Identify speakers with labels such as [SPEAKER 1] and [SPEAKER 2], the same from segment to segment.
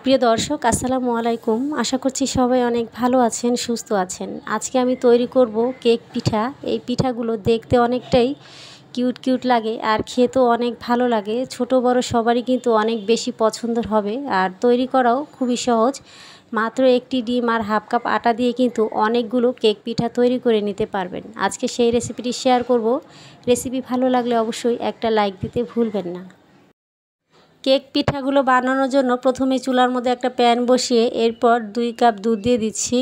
[SPEAKER 1] প্রিয় দর্শক আসসালামু আলাইকুম। আশা করছি সবাই অনেক ভালো আছেন, সুস্থ আছেন। আজকে আমি তৈরি করব কেক পিঠা। এই পিঠাগুলো দেখতে অনেকটাই কিউট কিউট লাগে আর খেতেও অনেক ভালো লাগে। ছোট বড় সবারই কিন্তু অনেক বেশি পছন্দের হবে আর তৈরি করাও খুবই সহজ। মাত্র একটি ডিম আর হাফ কাপ আটা দিয়ে কিন্তু অনেকগুলো কেক পিঠা তৈরি করে নিতে পারবেন। আজকে সেই রেসিপিটি শেয়ার করব। রেসিপি ভালো লাগলে অবশ্যই একটা লাইক দিতে ভুলবেন না। কেক পিঠাগুলো বানানোর জন্য প্রথমে চুলার মধ্যে একটা প্যান বসিয়ে এরপর 2 কাপ দুধ দিয়ে দিচ্ছি।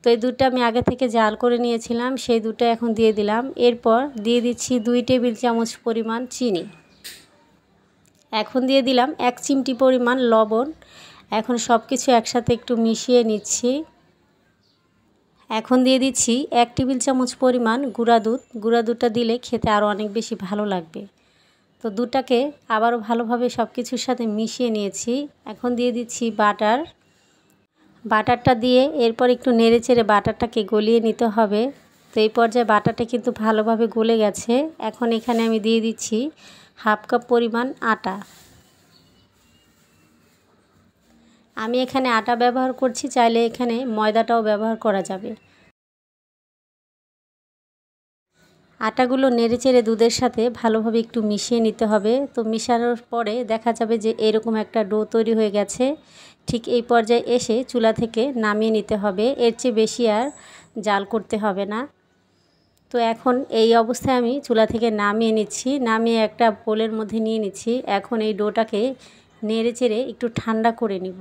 [SPEAKER 1] তো এই দুধটা আমি আগে থেকে জাল করে নিয়েছিলাম, সেই দুধটা এখন দিয়ে দিলাম। এরপর দিয়ে দিচ্ছি 2 টেবিল চামচ পরিমাণ চিনি। এখন দিয়ে দিলাম 1 চিমটি পরিমাণ লবণ। এখন সব কিছু একসাথে একটু মিশিয়ে নিচ্ছি। এখন দিয়ে দিচ্ছি 1 টেবিল চামচ পরিমাণ গুঁড়া দুধ। গুঁড়া দুধটা দিলে খেতে আরও অনেক বেশি ভালো লাগবে। তো দুধটাকে আবারও ভালোভাবে সব কিছুর সাথে মিশিয়ে নিয়েছি। এখন দিয়ে দিচ্ছি বাটারটা দিয়ে এরপর একটু নেড়েচেড়ে বাটারটাকে গলিয়ে নিতে হবে। তো এই পর্যায়ে বাটারটা কিন্তু ভালোভাবে গলে গেছে। এখন এখানে আমি দিয়ে দিচ্ছি হাফ কাপ পরিমাণ আটা। আমি এখানে আটা ব্যবহার করছি, চাইলে এখানে ময়দাটাও ব্যবহার করা যাবে। আটাগুলো নেড়েচেড়ে দুধের সাথে ভালোভাবে একটু মিশিয়ে নিতে হবে। তো মিশানোর পরে দেখা যাবে যে এরকম একটা ডো তৈরি হয়ে গেছে। ঠিক এই পর্যায়ে এসে চুলা থেকে নামিয়ে নিতে হবে। এর চেয়ে বেশি আর জাল করতে হবে না। তো এখন এই অবস্থায় আমি চুলা থেকে নামিয়ে নিচ্ছি। নামিয়ে একটা বোলের মধ্যে নিয়ে নিচ্ছি। এখন এই ডোটাকে নেড়েচেড়ে একটু ঠান্ডা করে নিব।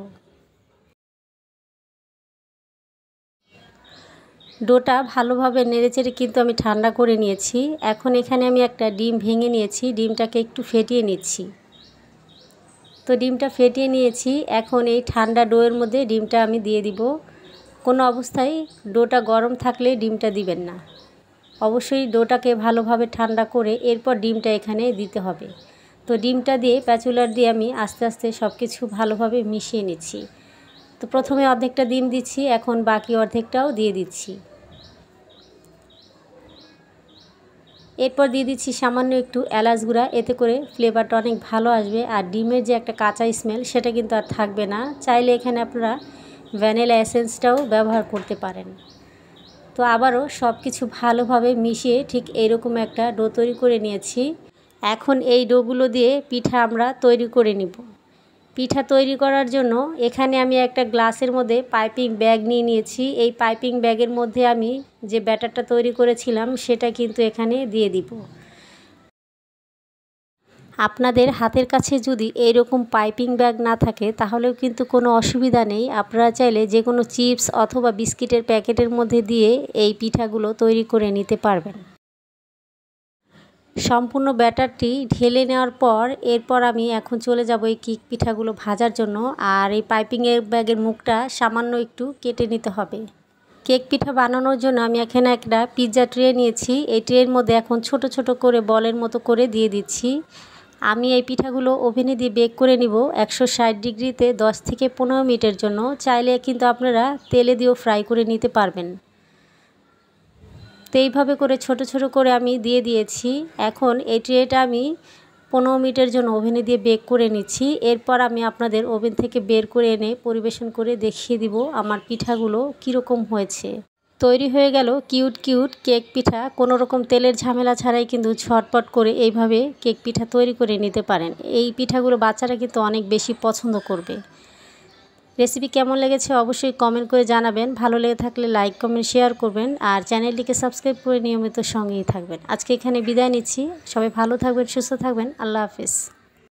[SPEAKER 1] ডোটা ভালোভাবে নেড়েচেড়ে কিন্তু আমি ঠান্ডা করে নিয়েছি। এখন এখানে আমি একটা ডিম ভেঙে নিয়েছি, ডিমটাকে একটু ফেটিয়ে নিচ্ছি। তো ডিমটা ফেটিয়ে নিয়েছি। এখন এই ঠান্ডা ডোয়ের মধ্যে ডিমটা আমি দিয়ে দিব। কোনো অবস্থায় ডোটা গরম থাকলে ডিমটা দিবেন না। অবশ্যই ডোটাকে ভালোভাবে ঠান্ডা করে এরপর ডিমটা এখানে দিতে হবে। তো ডিমটা দিয়ে প্যাচুলার দিয়ে আমি আস্তে আস্তে সব কিছু ভালোভাবে মিশিয়ে নিচ্ছি। তো প্রথমে অর্ধেকটা ডিম দিচ্ছি, এখন বাকি অর্ধেকটাও দিয়ে দিচ্ছি। এরপর দিয়ে দিচ্ছি সামান্য একটু এলাচ গুঁড়া, এতে করে ফ্লেভারটা অনেক ভালো আসবে আর ডিমের যে একটা কাঁচা স্মেল সেটা কিন্তু আর থাকবে না। চাইলে এখানে আপনারা ভ্যানিলা এসেন্সটাও ব্যবহার করতে পারেন। তো আবারও সব কিছু ভালোভাবে মিশিয়ে ঠিক এইরকম একটা ডো তৈরি করে নিয়েছি। এখন এই ডোগুলো দিয়ে পিঠা আমরা তৈরি করে নিব। পিঠা তৈরি করার জন্য এখানে আমি একটা গ্লাসের মধ্যে পাইপিং ব্যাগ নিয়ে নিয়েছি। এই পাইপিং ব্যাগের মধ্যে আমি যে ব্যাটারটা তৈরি করেছিলাম সেটা কিন্তু এখানে দিয়ে দিব। আপনাদের হাতের কাছে যদি এইরকম পাইপিং ব্যাগ না থাকে তাহলেও কিন্তু কোনো অসুবিধা নেই। আপনারা চাইলে যে কোনো চিপস অথবা বিস্কিটের প্যাকেটের মধ্যে দিয়ে এই পিঠাগুলো তৈরি করে নিতে পারবেন। সম্পূর্ণ ব্যাটারটি ঢেলে নেওয়ার পর এরপর আমি এখন চলে যাব এই কেক পিঠাগুলো ভাজার জন্য। আর এই পাইপিংয়ের ব্যাগের মুখটা সামান্য একটু কেটে নিতে হবে। কেক পিঠা বানানোর জন্য আমি এখানে একটা পিৎজা ট্রে নিয়েছি। এই ট্রের মধ্যে এখন ছোট ছোট করে বলের মতো করে দিয়ে দিচ্ছি। আমি এই পিঠাগুলো ওভেনে দিয়ে বেক করে নিব 160 ডিগ্রিতে 10 থেকে 15 মিনিটের জন্য। চাইলে কিন্তু আপনারা তেলে দিয়েও ফ্রাই করে নিতে পারবেন। তো এইভাবে করে ছোট ছোট করে আমি দিয়ে দিয়েছি। এখন এই ট্রেটা আমি 15 মিনিটের জন্য ওভেনে দিয়ে বেক করে নিচ্ছি। এরপর আমি আপনাদের ওভেন থেকে বের করে এনে পরিবেশন করে দেখিয়ে দিব আমার পিঠাগুলো কীরকম হয়েছে। তৈরি হয়ে গেল কিউট কিউট কেক পিঠা। কোনো রকম তেলের ঝামেলা ছাড়াই কিন্তু ঝটপট করে এইভাবে কেক পিঠা তৈরি করে নিতে পারেন। এই পিঠাগুলো বাচ্চারা কিন্তু অনেক বেশি পছন্দ করবে। রেসিপি কেমন লেগেছে অবশ্যই কমেন্ট করে জানাবেন। ভালো লেগে থাকলে লাইক কমেন্ট শেয়ার করবেন আর চ্যানেলটিকে সাবস্ক্রাইব করে নিয়মিত সঙ্গেই থাকবেন। আজকে এখানে বিদায় নিচ্ছি। সবাই ভালো থাকবেন, সুস্থ থাকবেন। আল্লাহ হাফেজ।